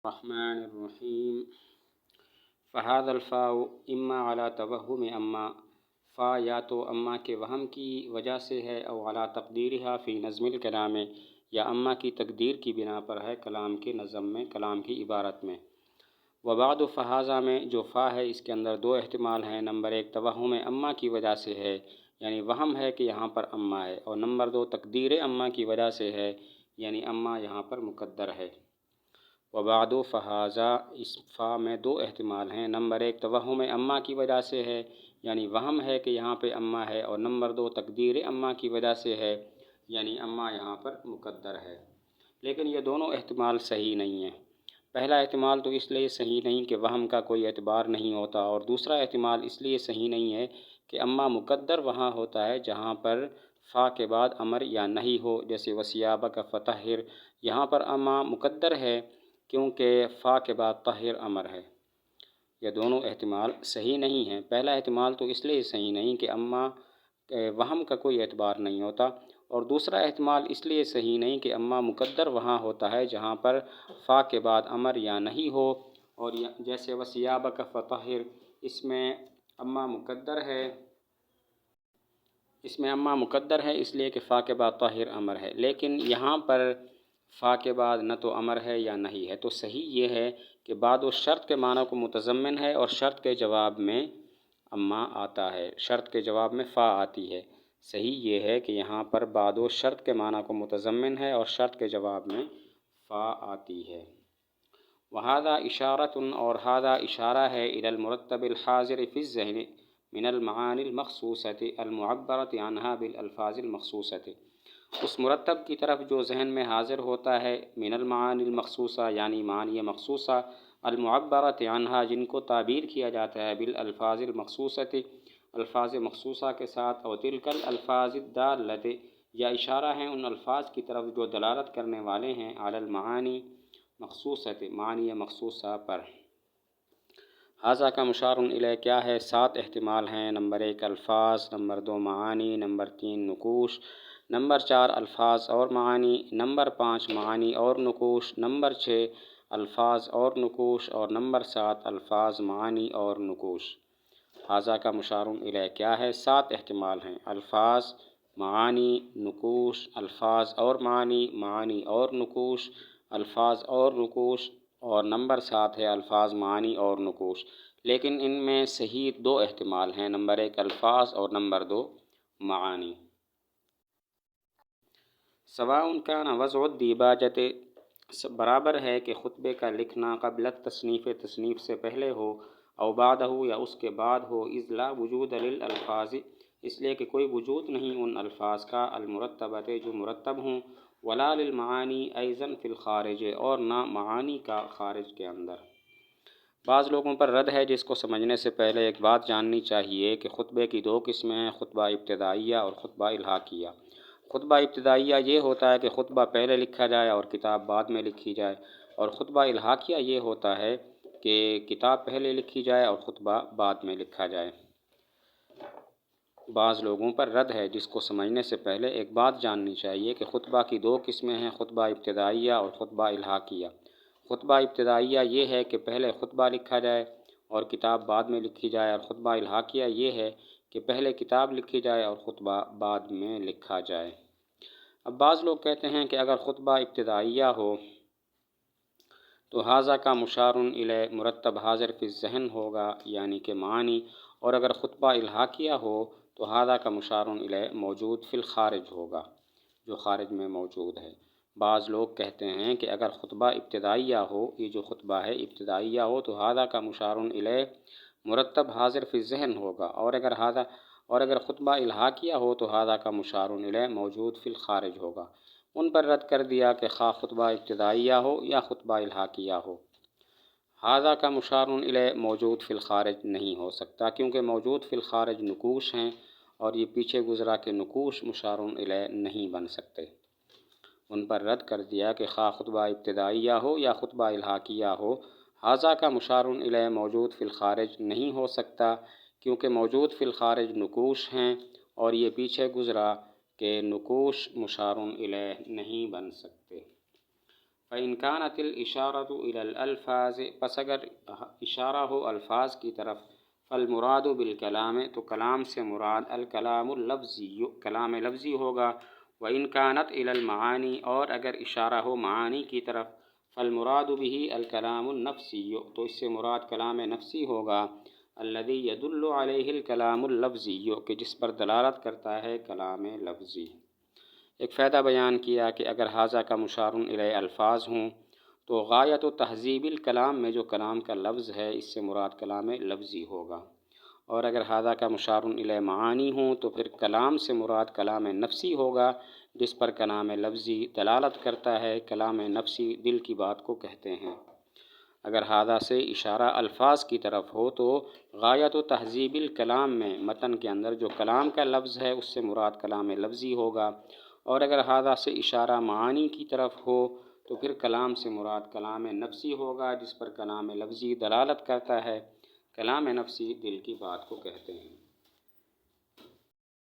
الرحمن الرحیم فہذا الفاء اما علی توہم اما، فا یا تو اما کے وہم کی وجہ سے ہے، او علی تقدیرها فی نظم الکلام، یا اما کی تقدیر کی بنا پر ہے کلام کے نظم میں، کلام کی عبارت میں۔ وبعد فہذا میں جو فا ہے اس کے اندر دو احتمال ہیں۔ نمبر ایک توہم اما کی وجہ سے ہے، یعنی وہم ہے کہ یہاں پر اما ہے، اور نمبر دو تقدیر اما کی وجہ سے ہے، یعنی اما یہاں پر مقدر ہے۔ وبعد فہذا، اس فا میں دو احتمال ہیں۔ نمبر ایک توہم اما کی وجہ سے ہے، یعنی وہم ہے کہ یہاں پہ اما ہے، اور نمبر دو تقدیر اما کی وجہ سے ہے، یعنی اما یہاں پر مقدر ہے۔ لیکن یہ دونوں احتمال صحیح نہیں ہیں۔ پہلا احتمال تو اس لیے صحیح نہیں کہ وہم کا کوئی اعتبار نہیں ہوتا، اور دوسرا احتمال اس لیے صحیح نہیں ہے کہ اما مقدر وہاں ہوتا ہے جہاں پر فا کے بعد امر یا نہیں ہو، جیسے وثیابک فطہر، یہاں پر اما مقدر ہے کیونکہ فا کے بعد طہر امر ہے۔ یہ دونوں احتمال صحیح نہیں ہیں۔ پہلا احتمال تو اس لیے صحیح نہیں کہ اما وہم کا کوئی اعتبار نہیں ہوتا، اور دوسرا احتمال اس لیے صحیح نہیں کہ اما مقدر وہاں ہوتا ہے جہاں پر فا کے بعد امر یا نہیں ہو، اور جیسے وثیابک فطہر، اس میں اما مقدر ہے، اس لیے کہ فا کے بعد طاہر امر ہے، لیکن یہاں پر فا کے بعد نہ تو امر ہے یا نہیں ہے۔ تو صحیح یہ ہے کہ بعد و شرط کے معنی کو متضمن ہے، اور شرط کے جواب میں اما آتا ہے، شرط کے جواب میں فا آتی ہے۔ صحیح یہ ہے کہ یہاں پر بعد و شرط کے معنی کو متضمن ہے، اور شرط کے جواب میں فا آتی ہے۔ وہذا اشارۃ، اور ہذا اشارہ ہے، الی المرتب الحاضر فی الذہن من المعانی المخصوصۃ المعبرۃ عنہا بالالفاظ المخصوصۃ، اس مرتب کی طرف جو ذہن میں حاضر ہوتا ہے، من المعانی المخصوصہ یعنی معنی مخصوصہ، المعبرۃ عنہا جن کو تعبیر کیا جاتا ہے، بالالفاظ المخصوصۃ الفاظ مخصوصہ کے ساتھ، اور تلک الالفاظ الدالۃ، یا اشارہ ہیں ان الفاظ کی طرف جو دلالت کرنے والے ہیں، علی المعانی مخصوصۃ معنی مخصوصہ پر۔ ھذا کا مشار الیہ کیا ہے؟ 7 احتمال ہیں۔ نمبر 1 الفاظ، نمبر 2 معانی، نمبر 3 نقوش، نمبر 4 الفاظ اور معانی، نمبر 5 معانی اور نقوش، نمبر 6 الفاظ اور نقوش، اور نمبر 7 الفاظ معانی اور نقوش۔ ھذا کا مشار الیہ کیا ہے؟ 7 احتمال ہیں۔ الفاظ، معانی، نقوش، الفاظ اور معانی، معانی اور نقوش، الفاظ اور نقوش، اور نمبر 7 ہے الفاظ، معانی اور نقوش۔ لیکن ان میں صحیح 2 احتمال ہیں، نمبر 1 الفاظ اور نمبر 2 معانی۔ سواء کان وضع الدیباجۃ، برابر ہے کہ خطبے کا لکھنا قبل التصنیف، تصنیف سے پہلے ہو، او بعدہ یا اس کے بعد ہو، اذ لا وجود للالفاظ، اس لیے کہ کوئی وجود نہیں ان الفاظ کا، المرتبۃ جو مرتب ہوں، ولا للمعانی ایضا فی الخارج، اور نہ معانی کا خارج کے اندر۔ بعض لوگوں پر رد ہے جس کو سمجھنے سے پہلے ایک بات جاننی چاہیے کہ خطبے کی 2 قسمیں ہیں، خطبہ ابتدائیہ اور خطبہ الحاقیہ۔ خطبہ ابتدائیہ یہ ہوتا ہے کہ خطبہ پہلے لکھا جائے اور کتاب بعد میں لکھی جائے، اور خطبہ الحاقیہ یہ ہوتا ہے کہ کتاب پہلے لکھی جائے اور خطبہ بعد میں لکھا جائے۔ بعض لوگوں پر رد ہے جس کو سمجھنے سے پہلے ایک بات جاننی چاہیے کہ خطبہ کی 2 قسمیں ہیں، خطبہ ابتدائیہ اور خطبہ الحاقیہ۔ خطبہ ابتدائیہ یہ ہے کہ پہلے خطبہ لکھا جائے اور کتاب بعد میں لکھی جائے، اور خطبہ الحاقیہ یہ ہے کہ پہلے کتاب لکھی جائے اور خطبہ بعد میں لکھا جائے۔ اب بعض لوگ کہتے ہیں کہ اگر خطبہ ابتدائیہ ہو تو ھذا کا مشار الیہ مرتب حاضر فی الذہن ہوگا، یعنی کہ معانی، اور اگر خطبہ الحاقیہ ہو تو ھذا کا مشار الیہ موجود فی الخارج ہوگا، جو خارج میں موجود ہے۔ بعض لوگ کہتے ہیں کہ اگر خطبہ ابتدائیہ ہو، یہ جو خطبہ ہے ابتدائیہ ہو، تو ھذا کا مشار الیہ مرتب حاضر فی الذہن ہوگا، اور اگر خطبہ الحاقیہ ہو تو ھذا کا مشار الیہ موجود فی الخارج ہوگا۔ ان پر رد کر دیا کہ خواہ خطبہ ابتدائیہ ہو یا خطبہ الحاقیہ ہو، ھذا کا مشار الیہ موجود فی الخارج نہیں ہو سکتا، کیونکہ موجود فی الخارج نقوش ہیں، اور یہ پیچھے گزرا کہ نقوش مشار الیہ نہیں بن سکتے۔ ان پر رد کر دیا کہ خواہ خطبہ ابتدائیہ ہو یا خطبہ الحاقیہ ہو، ھذا کا مشار الیہ موجود فی الخارج نہیں ہو سکتا، کیونکہ موجود فی الخارج نقوش ہیں، اور یہ پیچھے گزرا کہ نقوش مشار الیہ نہیں بن سکتے۔ فإن كانت الإشارة إلى الألفاظ، پس اگر اشارہ ہو الفاظ کی طرف، فالمراد بالکلام، تو کلام سے مراد الکلام اللفظی، کلام لفظی ہوگا۔ وإن كانت إلى المعانی، اور اگر اشارہ ہو معانی کی طرف، فالمراد به الکلام النفسی، تو اس سے مراد کلام نفسی ہوگا۔ الذي يدل عليه الکلام اللفظی، کہ جس پر دلالت کرتا ہے کلام لفظی۔ ایک فائدہ بیان کیا کہ اگر ھذا کا مشار الیہ الفاظ ہوں تو غایت و تہذیب الکلام میں جو کلام کا لفظ ہے اس سے مراد کلام لفظی ہوگا، اور اگر ھذا کا مشار الیہ معانی ہوں تو پھر کلام سے مراد کلام نفسی ہوگا جس پر کلام لفظی دلالت کرتا ہے۔ کلام نفسی دل کی بات کو کہتے ہیں۔ اگر ھذا سے اشارہ الفاظ کی طرف ہو تو غایت و تہذیب الکلام میں متن کے اندر جو کلام کا لفظ ہے اس سے مراد کلام لفظی ہوگا، اور اگر ھذا سے اشارہ معانی کی طرف ہو تو پھر کلام سے مراد کلام نفسی ہوگا جس پر کلام لفظی دلالت کرتا ہے۔ کلام نفسی دل کی بات کو کہتے ہیں۔